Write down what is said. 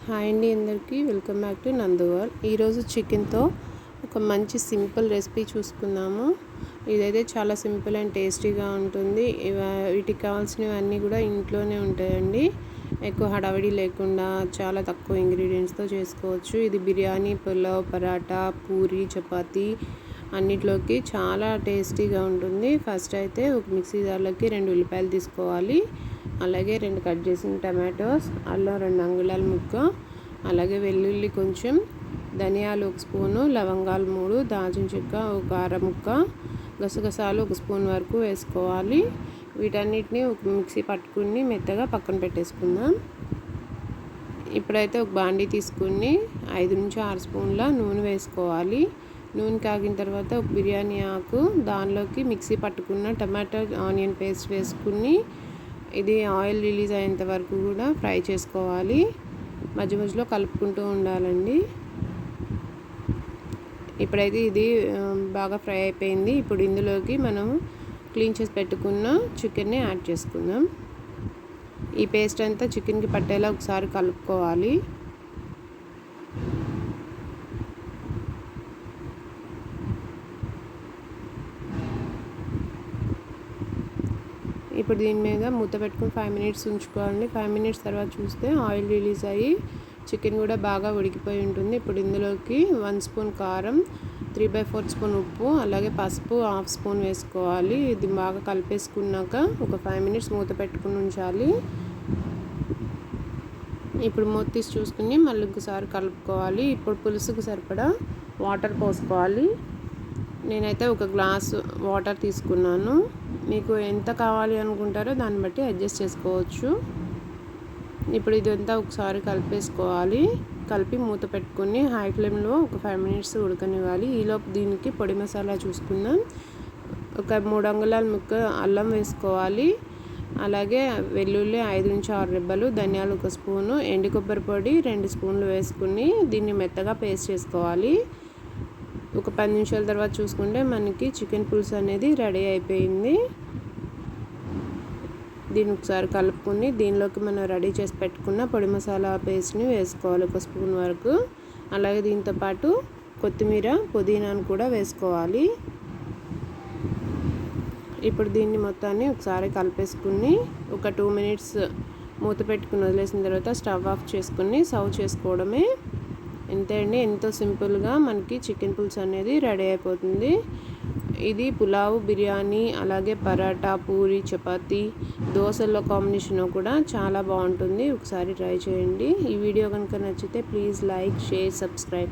Hi అండి అందరికీ welcome back to నందువల్. ఈరోజు చికెన్తో ఒక మంచి సింపుల్ రెసిపీ చూసుకుందాము. ఇదైతే చాలా సింపుల్ అండ్ టేస్టీగా ఉంటుంది. వీటికి కావాల్సినవన్నీ కూడా ఇంట్లోనే ఉంటాయండి. ఎక్కువ హడావిడి లేకుండా చాలా తక్కువ ఇంగ్రీడియంట్స్తో చేసుకోవచ్చు. ఇది బిర్యానీ, పులావ్, పరాటా, పూరి, చపాతీ అన్నిట్లోకి చాలా టేస్టీగా ఉంటుంది. ఫస్ట్ అయితే ఒక మిక్సీ జార్లోకి 2 ఉల్లిపాయలు తీసుకోవాలి. అలాగే 2 కట్ చేసిన టమాటోస్, అల్లం 2 అంగుళాల ముక్క, అలాగే వెల్లుల్లి కొంచెం, ధనియాలు 1 స్పూను, లవంగాలు 3, దాల్చిన చెక్క ఒక అర ముక్క, గసగసాలు 1 స్పూన్ వరకు వేసుకోవాలి. వీటన్నిటిని ఒక మిక్సీ పట్టుకుని మెత్తగా పక్కన పెట్టేసుకుందాం. ఇప్పుడైతే ఒక బాండీ తీసుకుని 5 నుంచి 6 స్పూన్ల నూనె వేసుకోవాలి. నూనె కాగిన తర్వాత ఒక బిర్యానీ ఆకు, దానిలోకి మిక్సీ పట్టుకున్న టమాటో ఆనియన్ పేస్ట్ వేసుకుని ఇది ఆయిల్ రిలీజ్ అయ్యేంత వరకు కూడా ఫ్రై చేసుకోవాలి. మధ్య మధ్యలో కలుపుకుంటూ ఉండాలండి. ఇప్పుడైతే ఇది బాగా ఫ్రై అయిపోయింది. ఇప్పుడు ఇందులోకి మనం క్లీన్ చేసి పెట్టుకున్న చికెన్ని యాడ్ చేసుకుందాం. ఈ పేస్ట్ అంతా చికెన్కి పట్టేలా ఒకసారి కలుపుకోవాలి. ఇప్పుడు దీని మీద మూత పెట్టుకుని 5 మినిట్స్ ఉంచుకోవాలండి. 5 మినిట్స్ తర్వాత చూస్తే ఆయిల్ రిలీజ్ అయ్యి చికెన్ కూడా బాగా ఉడికిపోయి ఉంటుంది. ఇప్పుడు ఇందులోకి 1 స్పూన్ కారం, 3/4 స్పూన్ ఉప్పు, అలాగే పసుపు 1/2 స్పూన్ వేసుకోవాలి. ఇది బాగా కలిపేసుకున్నాక ఒక 5 మినిట్స్ మూత పెట్టుకుని ఉంచాలి. ఇప్పుడు మూత తీసి చూసుకుని మళ్ళీ ఇంకోసారి కలుపుకోవాలి. ఇప్పుడు పులుసుకు సరిపడా వాటర్ పోసుకోవాలి. నేనైతే ఒక గ్లాసు వాటర్ తీసుకున్నాను. మీకు ఎంత కావాలి అనుకుంటారో దాన్ని బట్టి అడ్జస్ట్ చేసుకోవచ్చు. ఇప్పుడు ఇదంతా ఒకసారి కలిపేసుకోవాలి. కలిపి మూత పెట్టుకుని హై ఫ్లేమ్లో ఒక 5 మినిట్స్ ఉడకనివ్వాలి. ఈలోపు దీనికి పొడి మసాలా చూసుకుందాం. ఒక 3 అంగుళాల ముక్క అల్లం వేసుకోవాలి. అలాగే వెల్లుల్లి 5 నుంచి 6 రెబ్బలు, ధనియాలు 1 స్పూను, ఎండు కొబ్బరి పొడి 2 స్పూన్లు వేసుకుని దీన్ని మెత్తగా పేస్ట్ చేసుకోవాలి. ఒక 10 నిమిషాల తర్వాత చూసుకుంటే మనకి చికెన్ పులుసు అనేది రెడీ అయిపోయింది. దీన్ని ఒకసారి కలుపుకొని దీనిలోకి మనం రెడీ చేసి పెట్టుకున్న పొడి మసాలా పేస్ట్ని వేసుకోవాలి 1 స్పూన్ వరకు. అలాగే దీంతో పాటు కొత్తిమీర, పుదీనాను కూడా వేసుకోవాలి. ఇప్పుడు దీన్ని మొత్తాన్ని ఒకసారి కలిపేసుకుని ఒక 2 మినిట్స్ మూత పెట్టుకుని వదిలేసిన తర్వాత స్టవ్ ఆఫ్ చేసుకుని సర్వ్ చేసుకోవడమే. ఇంతే అండి, ఎంతో సింపుల్గా మనకి చికెన్ పులుసు అనేది రెడీ అయిపోతుంది. ఇది పులావ్, బిర్యానీ, అలాగే పరాటా, పూరి, చపాతీ, దోశల్లో కాంబినేషన్ కూడా చాలా బాగుంటుంది. ఒకసారి ట్రై చేయండి. ఈ వీడియో కనుక నచ్చితే ప్లీజ్ లైక్, షేర్, సబ్స్క్రైబ్.